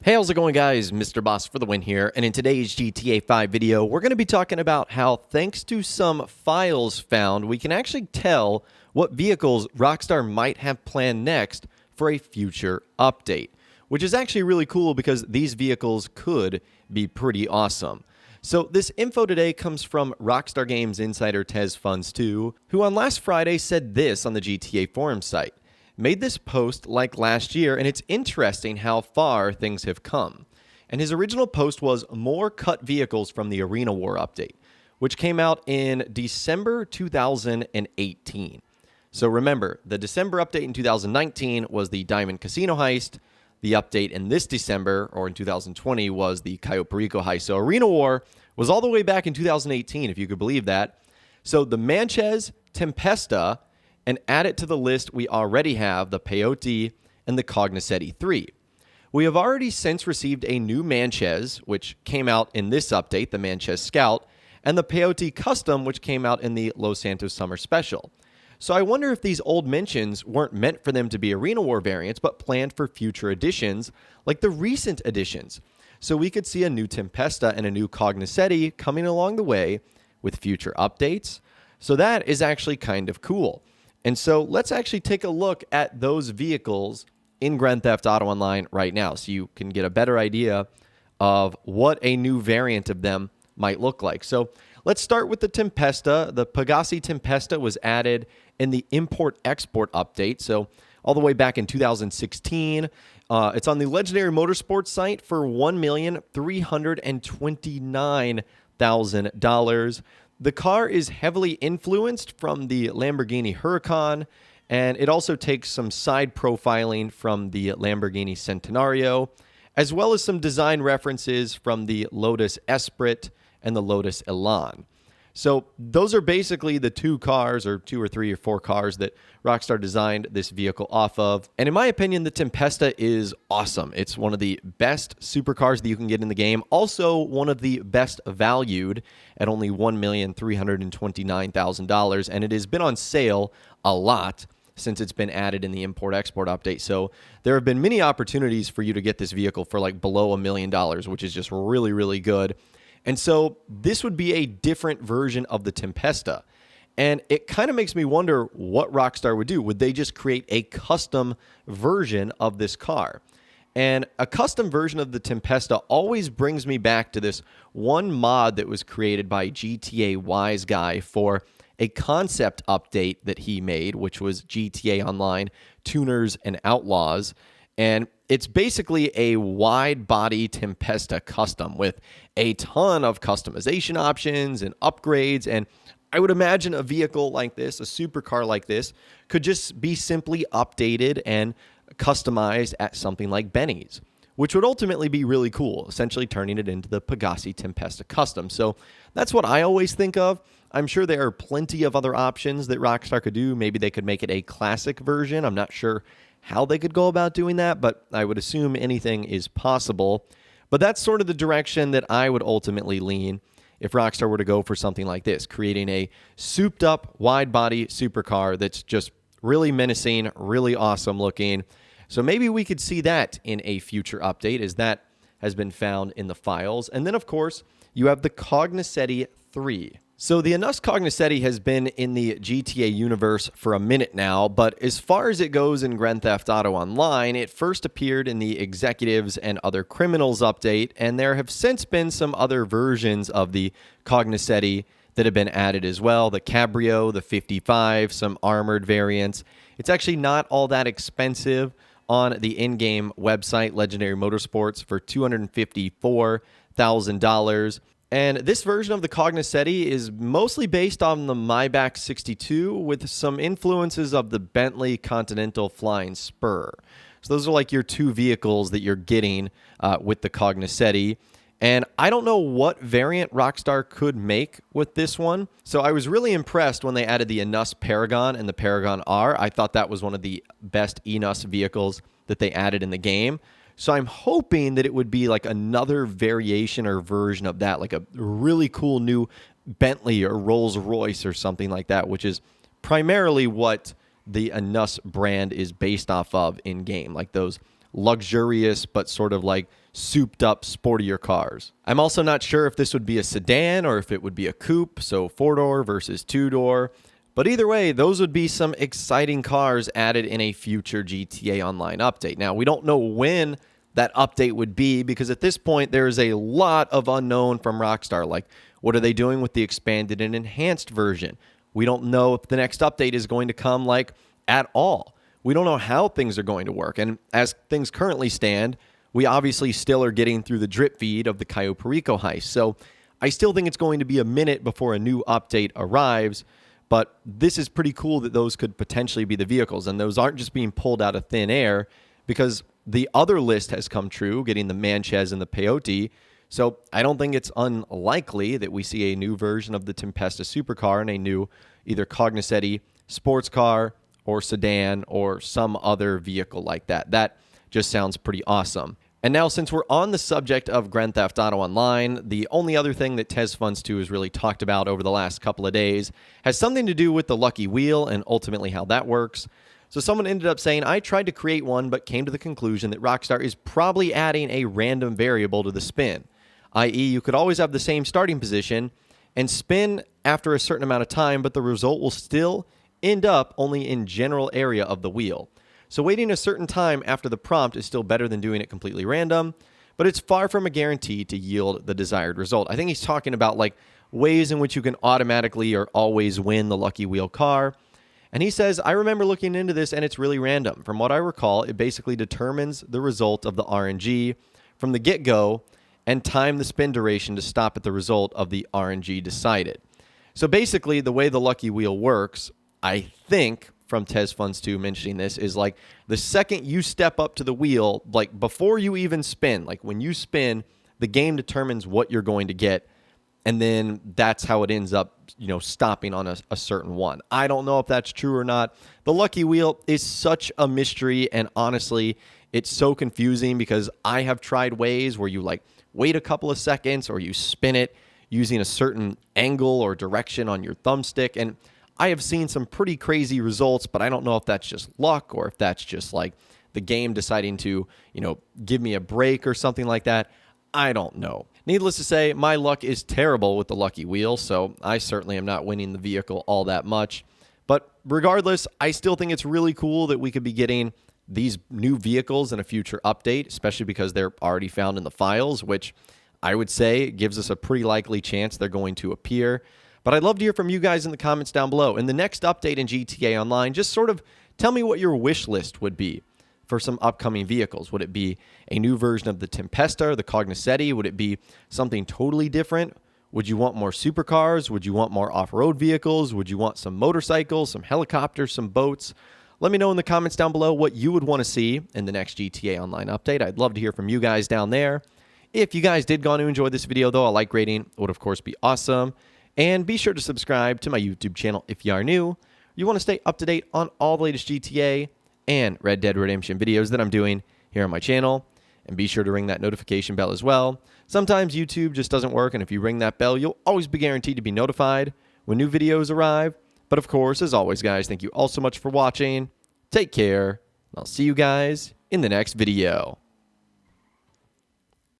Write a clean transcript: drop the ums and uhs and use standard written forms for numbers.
Hey, how's it going, guys? Mr. Boss for the win here, and in today's GTA 5 video, we're going to be talking about how, thanks to some files found, we can actually tell what vehicles Rockstar might have planned next for a future update, which is actually really cool because these vehicles could be pretty awesome. So this info today comes from Rockstar Games insider Tez Funds 2, who on last Friday said this on the GTA forum site. Made this post like last year, and it's interesting how far things have come. And his original post was more cut vehicles from the Arena War update, which came out in December 2018. So remember, the December update in 2019 was the Diamond Casino heist. The update in this December, or in 2020, was the Cayo Perico heist. So Arena War was all the way back in 2018, if you could believe that. So the Pagani Tempesta, and add it to the list we already have, the Peyote and the Cognoscetti III. We have already since received a new Manches, which came out in this update, the Manches Scout, and the Peyote Custom, which came out in the Los Santos Summer Special. So I wonder if these old mentions weren't meant for them to be Arena War variants, but planned for future editions, like the recent editions. So we could see a new Tempesta and a new Cognoscetti coming along the way with future updates. So that is actually kind of cool. And so let's actually take a look at those vehicles in Grand Theft Auto Online right now so you can get a better idea of what a new variant of them might look like. So let's start with the Tempesta. The Pagani Tempesta was added in the Import-Export update, so all the way back in 2016. It's on the Legendary Motorsports site for $1,329,000. The car is heavily influenced from the Lamborghini Huracan, and it also takes some side profiling from the Lamborghini Centenario, as well as some design references from the Lotus Esprit and the Lotus Elan. So those are basically the two cars, or two or three or four cars, that Rockstar designed this vehicle off of. And in my opinion, the Tempesta is awesome. It's one of the best supercars that you can get in the game. Also, one of the best valued at only $1,329,000. And it has been on sale a lot since it's been added in the Import-Export update. So there have been many opportunities for you to get this vehicle for like below $1 million, which is just really, really good. And so this would be a different version of the Tempesta. And it kind of makes me wonder what Rockstar would do. Would they just create a custom version of this car? And a custom version of the Tempesta always brings me back to this one mod that was created by GTA Wise Guy for a concept update that he made, which was GTA Online Tuners and Outlaws. And it's basically a wide-body Tempesta custom with a ton of customization options and upgrades. And I would imagine a vehicle like this, a supercar like this, could just be simply updated and customized at something like Benny's, which would ultimately be really cool, essentially turning it into the Pagani Tempesta custom. So that's what I always think of. I'm sure there are plenty of other options that Rockstar could do. Maybe they could make it a classic version. I'm not sure how they could go about doing that, but I would assume anything is possible. But that's sort of the direction that I would ultimately lean if Rockstar were to go for something like this, creating a souped-up, wide-body supercar that's just really menacing, really awesome looking. So maybe we could see that in a future update, as that has been found in the files. And then, of course, you have the Cognoscetti III. So the Anus Cognoscetti has been in the GTA universe for a minute now, but as far as it goes in Grand Theft Auto Online, it first appeared in the Executives and Other Criminals update, and there have since been some other versions of the Cognoscetti that have been added as well. The Cabrio, the 55, some armored variants. It's actually not all that expensive on the in-game website, Legendary Motorsports, for $254,000. And this version of the Cognoscetti is mostly based on the Maybach 62 with some influences of the Bentley Continental Flying Spur. So those are like your two vehicles that you're getting with the Cognoscetti. And I don't know what variant Rockstar could make with this one. So I was really impressed when they added the Anus Paragon and the Paragon R. I thought that was one of the best Enus vehicles that they added in the game. So I'm hoping that it would be like another variation or version of that, like a really cool new Bentley or Rolls-Royce or something like that, which is primarily what the Anus brand is based off of in-game, like those luxurious but sort of like souped up sportier cars. I'm also not sure if this would be a sedan or if it would be a coupe, so 4-door versus 2-door. But either way, those would be some exciting cars added in a future GTA Online update. Now, we don't know when that update would be because at this point, there is a lot of unknown from Rockstar. Like, what are they doing with the expanded and enhanced version? We don't know if the next update is going to come, like, at all. We don't know how things are going to work. And as things currently stand, we obviously still are getting through the drip feed of the Cayo Perico heist. So I still think it's going to be a minute before a new update arrives. But this is pretty cool that those could potentially be the vehicles. And those aren't just being pulled out of thin air because the other list has come true, getting the Manchez and the Peyote. So I don't think it's unlikely that we see a new version of the Tempesta supercar and a new either Cognoscetti sports car or sedan or some other vehicle like that. That just sounds pretty awesome. And now, since we're on the subject of Grand Theft Auto Online, the only other thing that Tez Funds 2 has really talked about over the last couple of days has something to do with the Lucky Wheel and ultimately how that works. So someone ended up saying, I tried to create one, but came to the conclusion that Rockstar is probably adding a random variable to the spin, i.e. you could always have the same starting position and spin after a certain amount of time, but the result will still end up only in general area of the wheel. So waiting a certain time after the prompt is still better than doing it completely random, but it's far from a guarantee to yield the desired result. I think he's talking about like ways in which you can automatically or always win the Lucky Wheel car. And he says, I remember looking into this and it's really random. From what I recall, it basically determines the result of the RNG from the get-go and time the spin duration to stop at the result of the RNG decided. So basically, the way the Lucky Wheel works, I think, from Tez Funds 2 mentioning this, is like the second you step up to the wheel, like before you even spin, like when you spin, the game determines what you're going to get. And then that's how it ends up, stopping on a certain one. I don't know if that's true or not. The Lucky Wheel is such a mystery. And honestly, it's so confusing because I have tried ways where you like wait a couple of seconds or you spin it using a certain angle or direction on your thumbstick. And I have seen some pretty crazy results, but I don't know if that's just luck or if that's just like the game deciding to, give me a break or something like that. I don't know. Needless to say, my luck is terrible with the Lucky Wheel, so I certainly am not winning the vehicle all that much. But regardless, I still think it's really cool that we could be getting these new vehicles in a future update, especially because they're already found in the files, which I would say gives us a pretty likely chance they're going to appear. But I'd love to hear from you guys in the comments down below. In the next update in GTA Online, just sort of tell me what your wish list would be for some upcoming vehicles. Would it be a new version of the Tempesta or the Cognoscetti? Would it be something totally different? Would you want more supercars? Would you want more off-road vehicles? Would you want some motorcycles, some helicopters, some boats? Let me know in the comments down below what you would want to see in the next GTA Online update. I'd love to hear from you guys down there. If you guys did go on to enjoy this video, though, a like rating would, of course, be awesome. And be sure to subscribe to my YouTube channel if you are new. You want to stay up to date on all the latest GTA and Red Dead Redemption videos that I'm doing here on my channel. And be sure to ring that notification bell as well. Sometimes YouTube just doesn't work, and if you ring that bell, you'll always be guaranteed to be notified when new videos arrive. But of course, as always, guys, thank you all so much for watching. Take care, and I'll see you guys in the next video.